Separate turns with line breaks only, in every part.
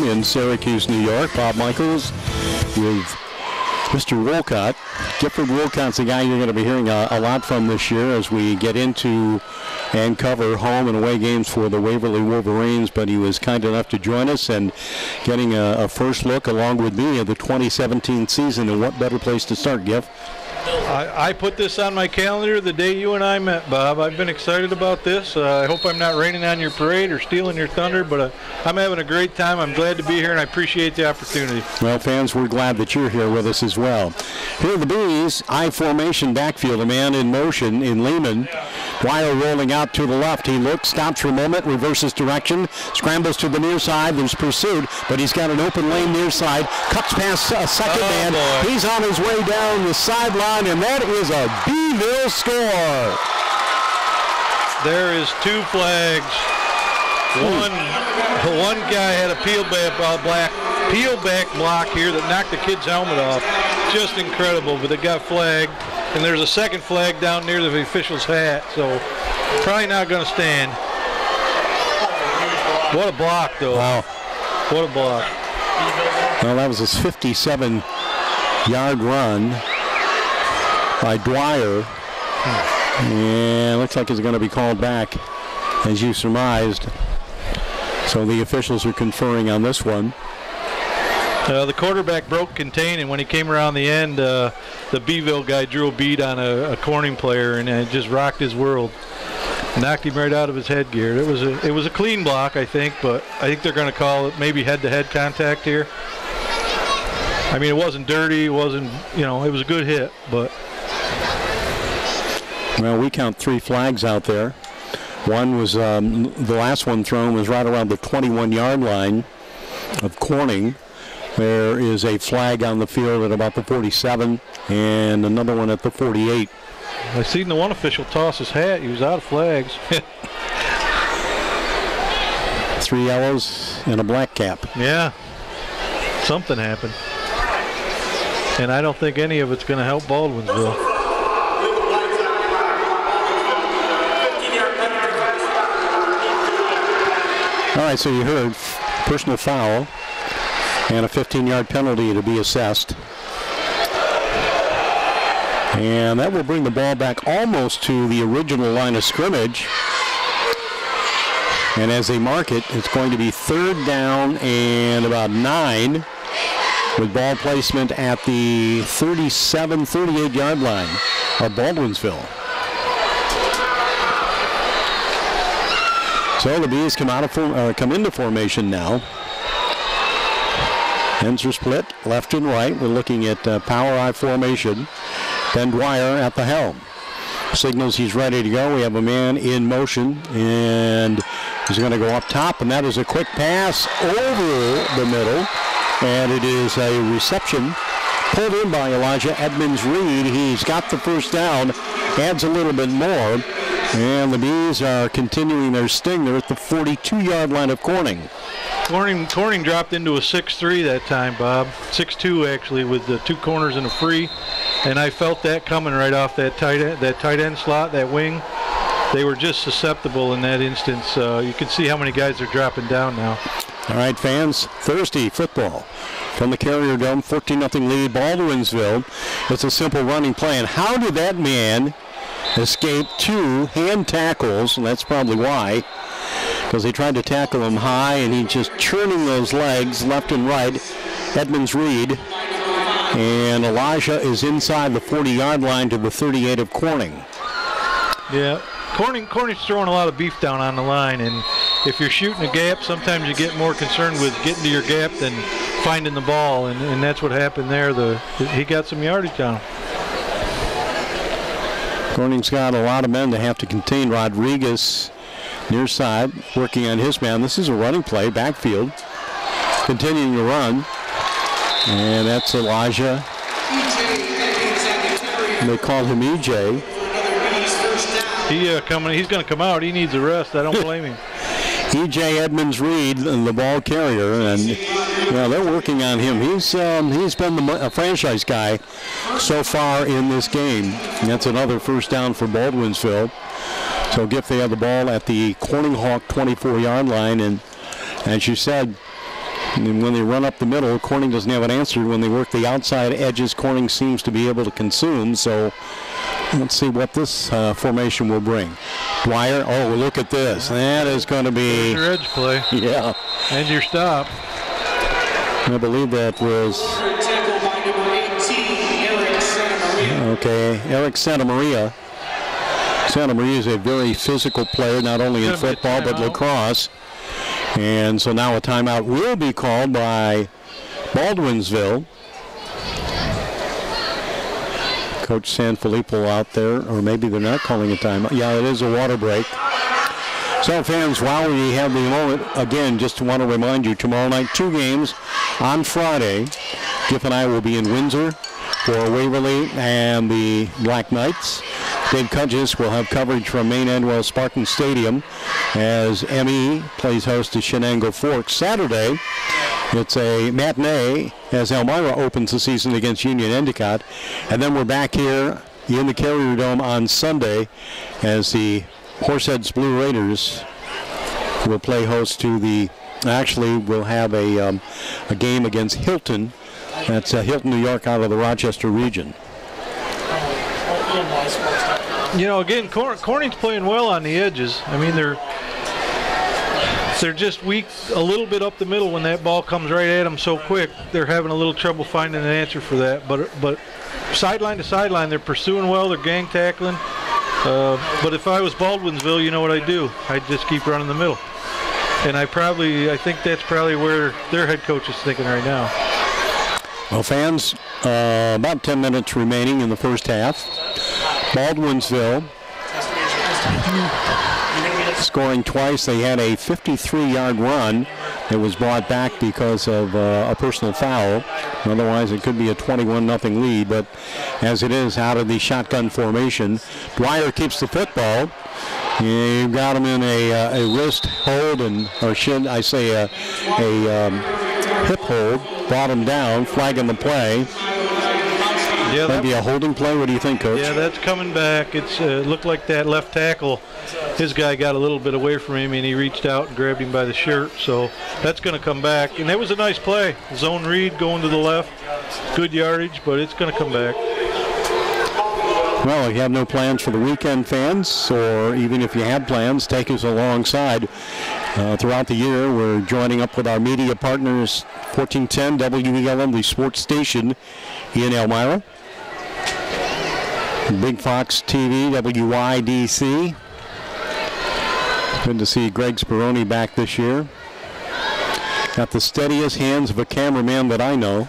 in Syracuse, New York. Bob Michaels with Mr. Wolcott. Gifford Wolcott's the guy you're going to be hearing a lot from this year as we get into and cover home and away games for the Waverly Wolverines, but he was kind enough to join us and getting a first look along with me at the 2017 season. And what better place to start, Giff?
I put this on my calendar the day you and I met, Bob. I've been excited about this. I hope I'm not raining on your parade or stealing your thunder, but I'm having a great time. I'm glad to be here, and I appreciate the opportunity.
Well, fans, we're glad that you're here with us as well. Here are the Bees, I formation backfield, a man in motion in Lehman. Dwyer rolling out to the left. He looks, stops for a moment, reverses direction, scrambles to the near side. There's pursuit, but he's got an open lane near side. Cuts past a second man.
Boy.
He's on his way down the sideline, and that is a Beeville score.
There is 2 flags. One guy had a peel back block here that knocked the kid's helmet off. Just incredible, but it got flagged. And there's a second flag down near the official's hat, so probably not going to stand. What a block, though.
Wow.
What a block.
Well, that was his 57-yard run by Dwyer. And looks like it's going to be called back, as you surmised. So the officials are conferring on this one.
The quarterback broke contain, and when he came around the end, the Beeville guy drew a bead on a Corning player, and it just rocked his world. Knocked him right out of his headgear. It was a clean block, I think, but I think they're going to call it maybe head-to-head contact here. I mean, it wasn't dirty. It wasn't, it was a good hit, but.
Well, we count 3 flags out there. One was, the last one thrown was right around the 21-yard line of Corning. There is a flag on the field at about the 47 and another one at the 48.
I seen the one official toss his hat. He was out of flags.
3 yellows and a black cap.
Yeah, something happened. And I don't think any of it's going to help Baldwinsville.
All right, so you heard personal foul and a 15-yard penalty to be assessed. And that will bring the ball back almost to the original line of scrimmage. And as they mark it, it's going to be 3rd down and about 9 with ball placement at the 37, 38-yard line of Baldwinsville. So the Bees come into formation now. Ends are split left and right. We're looking at power I formation. Ben Dwyer at the helm. Signals he's ready to go. We have a man in motion, and he's going to go up top, and that is a quick pass over the middle, and it is a reception pulled in by Elijah Edmonds-Reed. He's got the first down, adds a little bit more, and the Bees are continuing their sting. They're at the 42-yard line of Corning.
Corning dropped into a 6-3 that time, Bob. 6-2 actually, with the 2 corners and a free. And I felt that coming right off that tight end slot, that wing. They were just susceptible in that instance. You can see how many guys are dropping down now.
All right, fans, Thursday football from the Carrier Dome, 14-0 lead, Baldwinsville. It's a simple running play. And how did that man escape 2 hand tackles? And that's probably why. Because they tried to tackle him high, and he's just churning those legs left and right. Edmonds-Reed. And Elijah is inside the 40-yard line to the 38 of Corning.
Yeah, Corning's throwing a lot of beef down on the line, and if you're shooting a gap, sometimes you get more concerned with getting to your gap than finding the ball, and that's what happened there. He got some yardage down.
Corning's got a lot of men to have to contain. Rodriguez near side, working on his man. This is a running play, backfield, continuing to run. And that's Elijah. They call him EJ.
He's going to come out. He needs a rest. I don't blame him.
EJ Edmonds-Reed, the ball carrier, and they're working on him. He's been a franchise guy so far in this game. And that's another first down for Baldwinsville. So they have the ball at the Corning Hawk 24-yard line, and as you said, And when they run up the middle, Corning doesn't have an answer. When they work the outside edges, Corning seems to be able to consume. So let's see what this formation will bring. Dwyer, oh, look at this. That is going to be...
There's your edge play.
Yeah.
And your stop.
I believe that was... Okay, Eric Santamaria. Santamaria is a very physical player, not only in football but lacrosse. And so now a timeout will be called by Baldwinsville. Coach Sanfilippo out there, or maybe they're not calling a timeout. Yeah, it is a water break. So fans, while we have the moment, again, just want to remind you, tomorrow night, 2 games on Friday. Giff and I will be in Windsor for Waverly and the Black Knights. Dave Cudges will have coverage from Maine Endwell Spartan Stadium as ME plays host to Shenango Forks. Saturday, it's a matinee as Elmira opens the season against Union Endicott. And then we're back here in the Carrier Dome on Sunday as the Horseheads Blue Raiders will play host to the, actually we'll have a game against Hilton. That's Hilton, New York, out of the Rochester region.
You know, again, Corning's playing well on the edges. I mean, they're just weak a little bit up the middle when that ball comes right at them so quick. They're having a little trouble finding an answer for that. But sideline to sideline, they're pursuing well. They're gang tackling. But if I was Baldwinsville, you know what I'd do? I'd just keep running the middle. And I think that's probably where their head coach is thinking right now.
Well, fans, about 10 minutes remaining in the first half. Baldwinsville scoring twice. They had a 53-yard run that was brought back because of a personal foul. Otherwise, it could be a 21-0 lead. But as it is, out of the shotgun formation, Dwyer keeps the football. You've got him in a wrist hold, or should I say a hip hold. Brought him down, flagging the play.
Yeah,
that'd be a holding play. What do you think, Coach?
Yeah, that's coming back. It looked like that left tackle, his guy got a little bit away from him, and he reached out and grabbed him by the shirt. So that's going to come back. And that was a nice play. Zone read going to the left. Good yardage, but it's going to come back.
Well, if you have no plans for the weekend, fans, or even if you have plans, take us alongside. Throughout the year, we're joining up with our media partners, 1410 WELM, the sports station in Elmira. Big Fox TV, WYDC. Good to see Greg Speroni back this year. Got the steadiest hands of a cameraman that I know.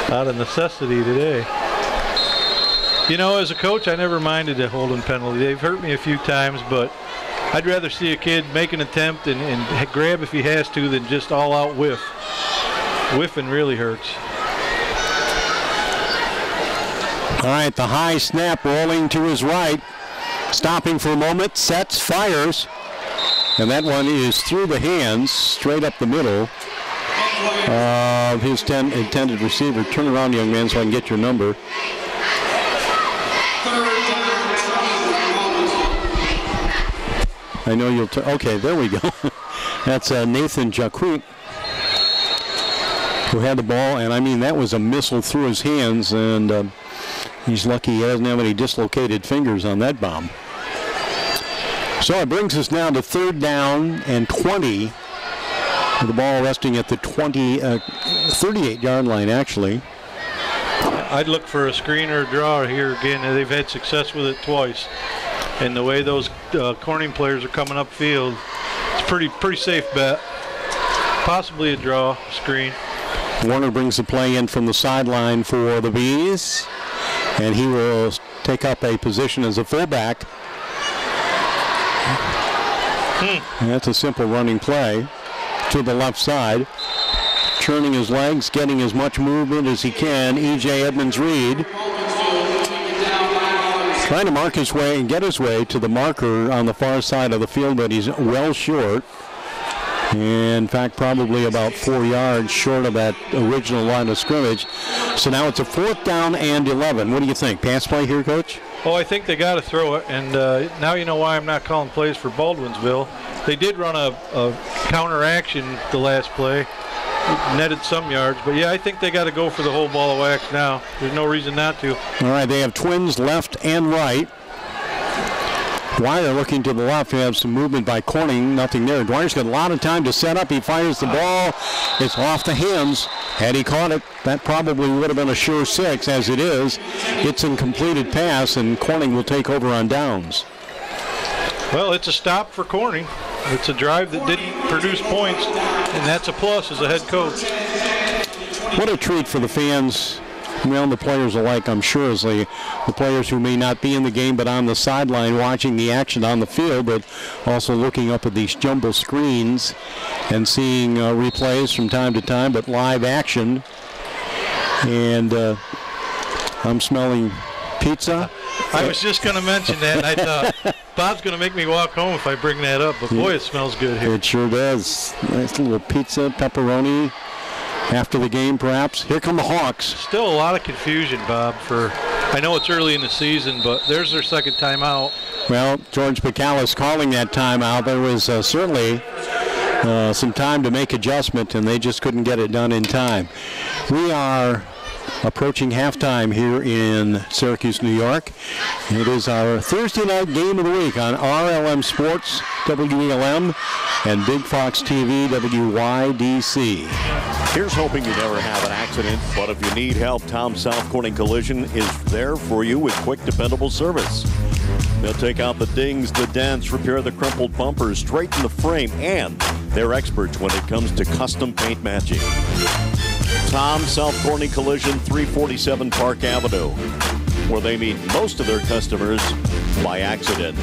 Out of necessity today. You know, as a coach, I never minded a holding penalty. They've hurt me a few times, but I'd rather see a kid make an attempt and grab if he has to than just all-out whiff. Whiffing really hurts.
All right, the high snap rolling to his right. Stopping for a moment, sets, fires. And that one is through the hands, straight up the middle of his intended receiver. Turn around, young man, so I can get your number. I know you'll okay, there we go. That's Nathan Jacquet, who had the ball, and I mean, that was a missile through his hands, and he's lucky he doesn't have any dislocated fingers on that bomb. So it brings us now to 3rd down and 20. The ball resting at the 38-yard line, actually.
I'd look for a screen or a draw here again. They've had success with it twice. And the way those Corning players are coming upfield, it's pretty safe bet. Possibly a draw, screen.
Warner brings the play in from the sideline for the Bees, and he will take up a position as a fullback. And that's a simple running play to the left side. Churning his legs, getting as much movement as he can. E.J. Edmonds-Reed trying to mark his way and get his way to the marker on the far side of the field, but he's well short. In fact, probably about 4 yards short of that original line of scrimmage. So now it's a 4th down and 11. What do you think? Pass play here, Coach?
Oh, I think they got to throw it. And now you know why I'm not calling plays for Baldwinsville. They did run a counter action the last play. netted some yards. But, yeah, I think they got to go for the whole ball of wax now. There's no reason not to.
All right, they have twins left and right. Dwyer looking to the left. We have some movement by Corning. Nothing there. Dwyer's got a lot of time to set up. He fires the ball. It's off the hands. Had he caught it, that probably would have been a sure 6. As it is, it's an completed pass, and Corning will take over on downs.
Well, it's a stop for Corning. It's a drive that didn't produce points, and that's a plus as a head coach.
What a treat for the fans. Well, the players alike, I'm sure, as the players who may not be in the game but on the sideline watching the action on the field, but also looking up at these jumbo screens and seeing replays from time to time, but live action. And I'm smelling pizza.
I was just going to mention that, and I thought Bob's going to make me walk home if I bring that up, but boy, it smells good here.
It sure does. Nice little pizza, pepperoni. After the game, perhaps. Here come the Hawks.
Still a lot of confusion, Bob. I know it's early in the season, but there's their second timeout.
Well, George Picalis calling that timeout. There was certainly some time to make adjustment, and they just couldn't get it done in time. We are approaching halftime here in Syracuse, New York. It is our Thursday night game of the week on RLM Sports, WELM, and Big Fox TV, WYDC.
Here's hoping you never have an accident, but if you need help, Tom South Corning Collision is there for you with quick, dependable service. They'll take out the dings, the dents, repair the crumpled bumpers, straighten the frame, and they're experts when it comes to custom paint matching. Tom South Corning Collision, 347 Park Avenue, where they meet most of their customers by accident.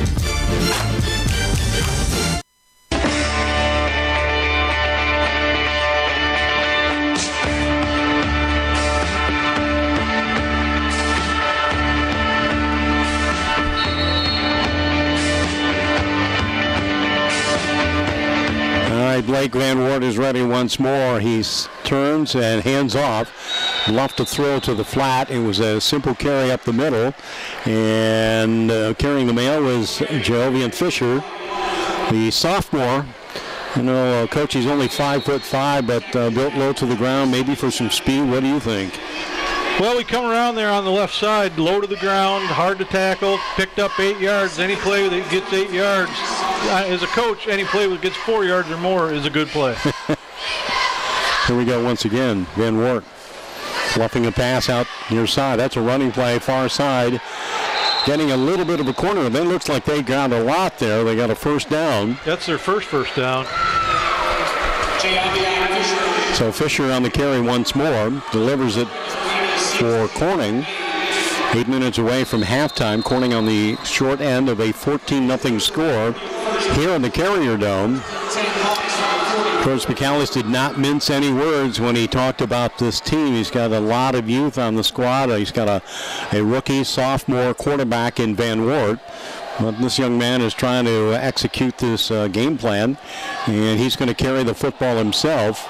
Blake Van Wert is ready once more. He turns and hands off. Left to throw to the flat. It was a simple carry up the middle. And carrying the mail was Jovian Fisher, the sophomore. You know, Coach, he's only 5'5", but built low to the ground, maybe for some speed. What do you think?
Well, we come around there on the left side, low to the ground, hard to tackle, picked up 8 yards. Any play that gets 8 yards, as a coach, any play that gets 4 yards or more is a good play.
Here we go once again. Van Wert bluffing a pass out near side. That's a running play, far side. Getting a little bit of a corner. It looks like they got a lot there. They got a first down.
That's their first down.
So Fisher on the carry once more. Delivers it for Corning. 8 minutes away from halftime. Corning on the short end of a 14-0 score here in the Carrier Dome. Coach Picalis did not mince any words when he talked about this team. He's got a lot of youth on the squad. He's got a rookie sophomore quarterback in Van Wert. But this young man is trying to execute this game plan, and he's going to carry the football himself.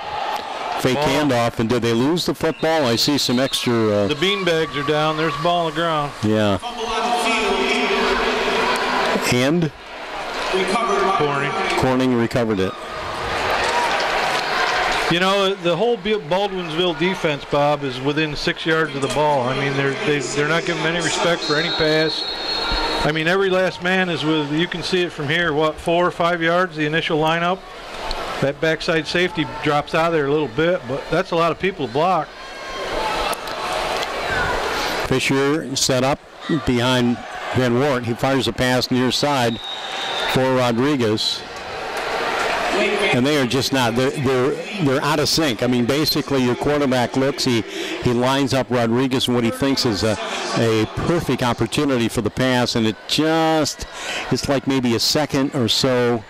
Fake handoff, and did they lose the football? I see some extra.
The beanbags are down. There's the ball on the ground.
Yeah. And Corning recovered it.
You know, the whole Baldwinsville defense, Bob, is within 6 yards of the ball. I mean, they're not giving any respect for any pass. I mean, every last man is with. You can see it from here. What, 4 or 5 yards? The initial lineup. That backside safety drops out of there a little bit, but that's a lot of people to block.
Fisher set up behind Van Wert. He fires a pass near side for Rodriguez. And they are just not, they're out of sync. I mean, basically your quarterback looks, he lines up Rodriguez in what he thinks is a perfect opportunity for the pass, and it's like maybe a second or so.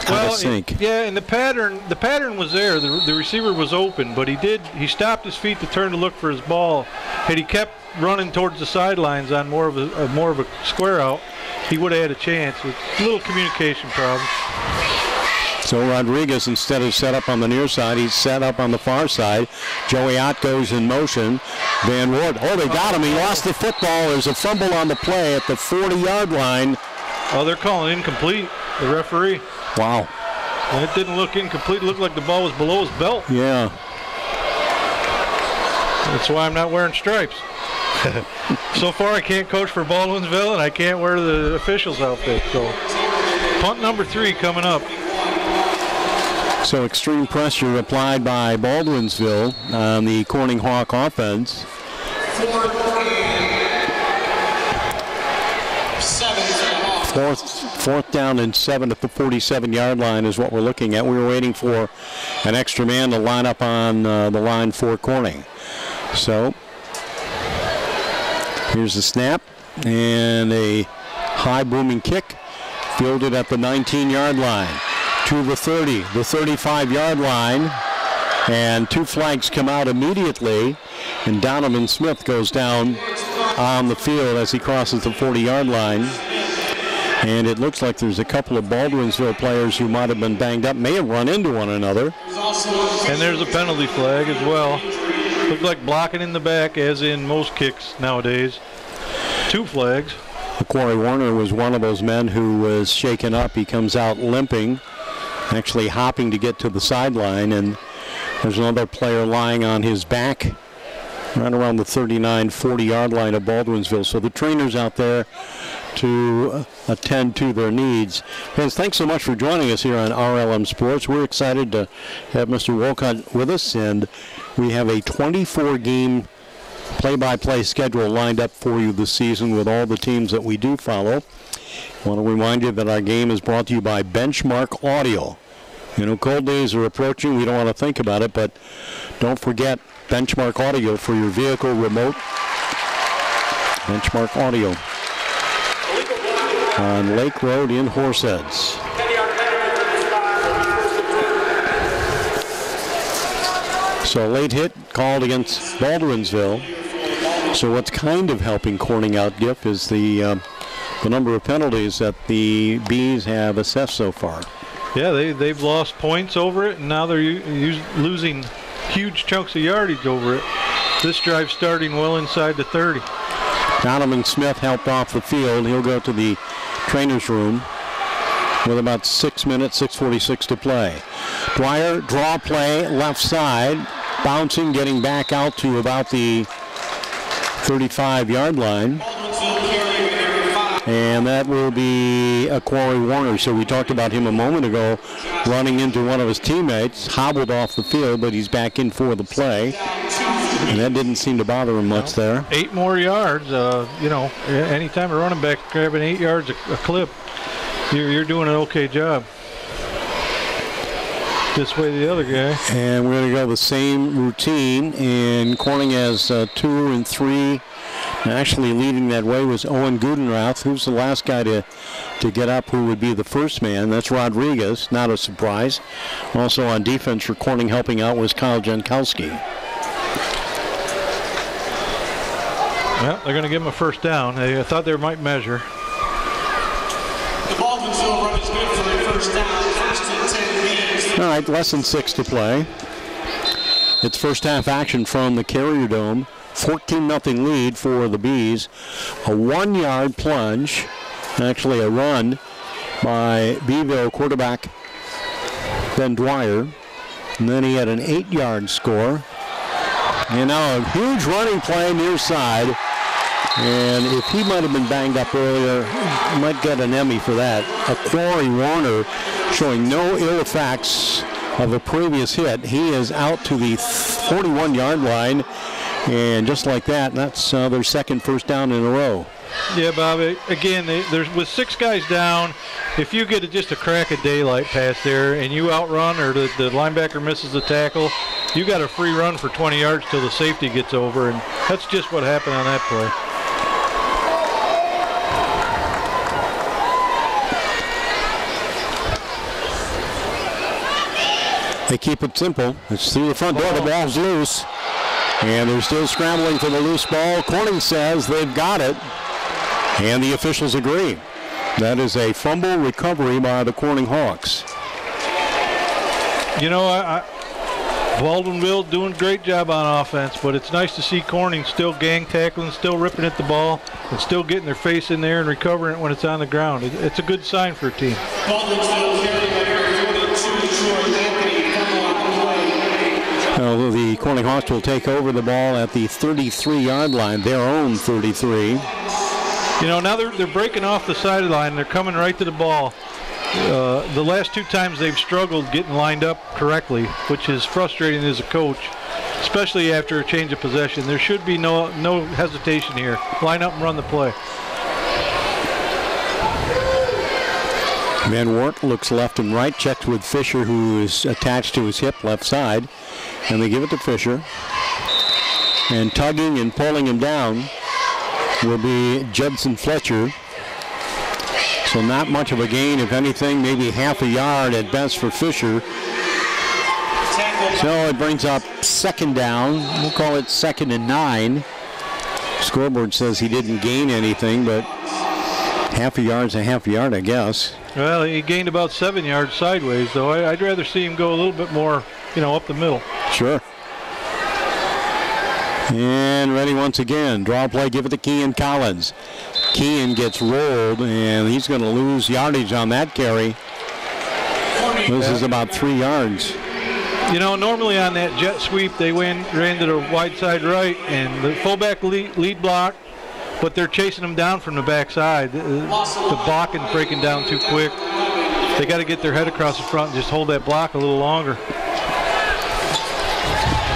Well, yeah, and the pattern was there. The receiver was open, but he stopped his feet to turn to look for his ball. Had he kept running towards the sidelines on more of a square out, he would have had a chance. It's a little communication problem.
So Rodriguez, instead of set up on the near side, he's set up on the far side. Joey Ott goes in motion. Van Wert, they got him. He lost the football. There's a fumble on the play at the 40-yard line.
Oh, they're calling incomplete, the referee.
Wow.
And it didn't look incomplete. It looked like the ball was below his belt.
Yeah.
That's why I'm not wearing stripes. So far, I can't coach for Baldwinsville, and I can't wear the officials' outfit. So, punt number 3 coming up.
So extreme pressure applied by Baldwinsville on the Corning Hawk offense. Fourth down and 7 at the 47-yard line is what we're looking at. We were waiting for an extra man to line up on the line for Corning. So here's the snap and a high booming kick fielded at the 19-yard line to the 30, the 35-yard line, and 2 flags come out immediately, and Donovan Smith goes down on the field as he crosses the 40-yard line. And it looks like there's a couple of Baldwinsville players who might have been banged up, may have run into one another.
And there's a penalty flag as well. Looked like blocking in the back, as in most kicks nowadays. 2 flags.
Corey Warner was one of those men who was shaken up. He comes out limping, actually hopping to get to the sideline, and there's another player lying on his back right around the 39, 40-yard line of Baldwinsville. So the trainers out there to attend to their needs. Fans, thanks so much for joining us here on RLM Sports. We're excited to have Mr. Wolcott with us, and we have a 24-game play-by-play schedule lined up for you this season with all the teams that we do follow. I want to remind you that our game is brought to you by Benchmark Audio. You know, cold days are approaching. We don't want to think about it, but don't forget Benchmark Audio for your vehicle remote. Benchmark Audio on Lake Road in Horseheads. So a late hit called against Baldwinsville. So what's kind of helping Corning out, Giff, is the number of penalties that the Bees have assessed so far.
Yeah, they've lost points over it, and now they're losing huge chunks of yardage over it. This drive starting well inside the 30.
Donovan Smith helped off the field. He'll go to the trainer's room with about 6 minutes, 6:46 to play. Dwyer, draw play, left side, bouncing, getting back out to about the 35-yard line. And that will be a Corey Warner. So we talked about him a moment ago, running into one of his teammates, hobbled off the field, but he's back in for the play. And that didn't seem to bother him much there. 8
more yards. You know, anytime a running back grabbing 8 yards a clip, you're doing an okay job. This way the other guy.
And we're going to go the same routine. And Corning has 2 and 3. Actually leading that way was Owen Gudenrath, who's the last guy to get up, who would be the first man. That's Rodriguez, not a surprise. Also on defense for Corning helping out was Kyle Jankowski.
Well, they're going to give him a first down. I thought they might measure.
The Baldwinsville run is good for a first down. First and 10 Bees.
All right, less than 6 to play. It's first half action from the Carrier Dome. 14-0 lead for the Bees. A 1-yard plunge, actually a run by Beeville quarterback Ben Dwyer. And then he had an 8-yard score. And now a huge running play near side. And if he might have been banged up earlier, he might get an Emmy for that. A Corey Warner showing no ill effects of a previous hit. He is out to the 41-yard line. And just like that, that's their second first down in a row.
Yeah, Bob, again, there's with 6 guys down, if you get just a crack of daylight pass there and you outrun or the linebacker misses the tackle, you got a free run for 20 yards till the safety gets over, and that's just what happened on that
play. They keep it simple. It's through the front door. The ball's loose. And they're still scrambling for the loose ball. Corning says they've got it. And the officials agree. That is a fumble recovery by the Corning Hawks.
You know, Baldwinville doing a great job on offense, but it's nice to see Corning still gang tackling, still ripping at the ball, and still getting their face in there and recovering it when it's on the ground. It's a good sign for a team.
Baldwinsville carrying 42.
Well, the Corning Hawks will take over the ball at the 33-yard line, their own 33.
You know, now they're breaking off the sideline. They're coming right to the ball. The last 2 times they've struggled getting lined up correctly, which is frustrating as a coach, especially after a change of possession. There should be no hesitation here. Line up and run the play.
Van Wert looks left and right, checks with Fisher, who is attached to his hip left side, and they give it to Fisher. And tugging and pulling him down will be Judson Fletcher. So not much of a gain, if anything, maybe half a yard at best for Fisher. So it brings up 2nd down. We'll call it 2nd and 9. Scoreboard says he didn't gain anything, but half a yard's a half a yard, I guess.
Well, he gained about 7 yards sideways, though. I'd rather see him go a little bit more, up the middle.
Sure. And ready once again. Draw play, give it to Kean Collins. Kean gets rolled, and he's going to lose yardage on that carry. This is about 3 yards.
Normally on that jet sweep, they ran to the wide side right, and the fullback lead block, but they're chasing them down from the backside. The blocking breaking down too quick. They got to get their head across the front and just hold that block a little longer.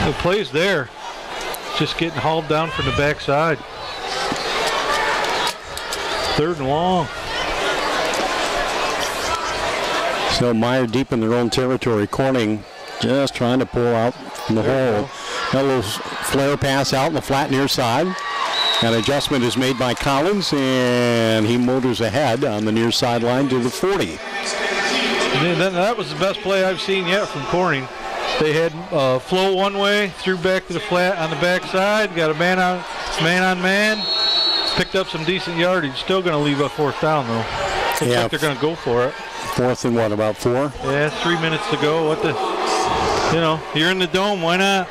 The play's there. It's just getting hauled down from the backside. 3rd and long.
So Meyer deep in their own territory. Corning just trying to pull out from the hole. Got a little flare pass out in the flat near side. An adjustment is made by Collins, and he motors ahead on the near sideline to the 40.
And then that was the best play I've seen yet from Corning. They had flow one way, threw back to the flat on the backside, got a man on man, picked up some decent yardage. Still going to leave a 4th down, though. Looks like they're going to go for it.
4th and what, about 4?
Yeah, 3 minutes to go. You're in the dome, why not?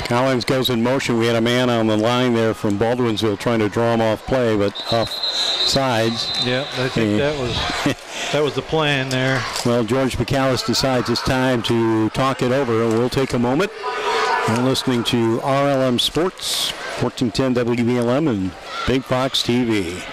Collins goes in motion. We had a man on the line there from Baldwinsville trying to draw him off play, but off sides.
Yeah, I think that was the plan there.
Well, George McAllis decides it's time to talk it over. We'll take a moment. You're listening to RLM Sports, 1410 WBLM and Big Fox TV.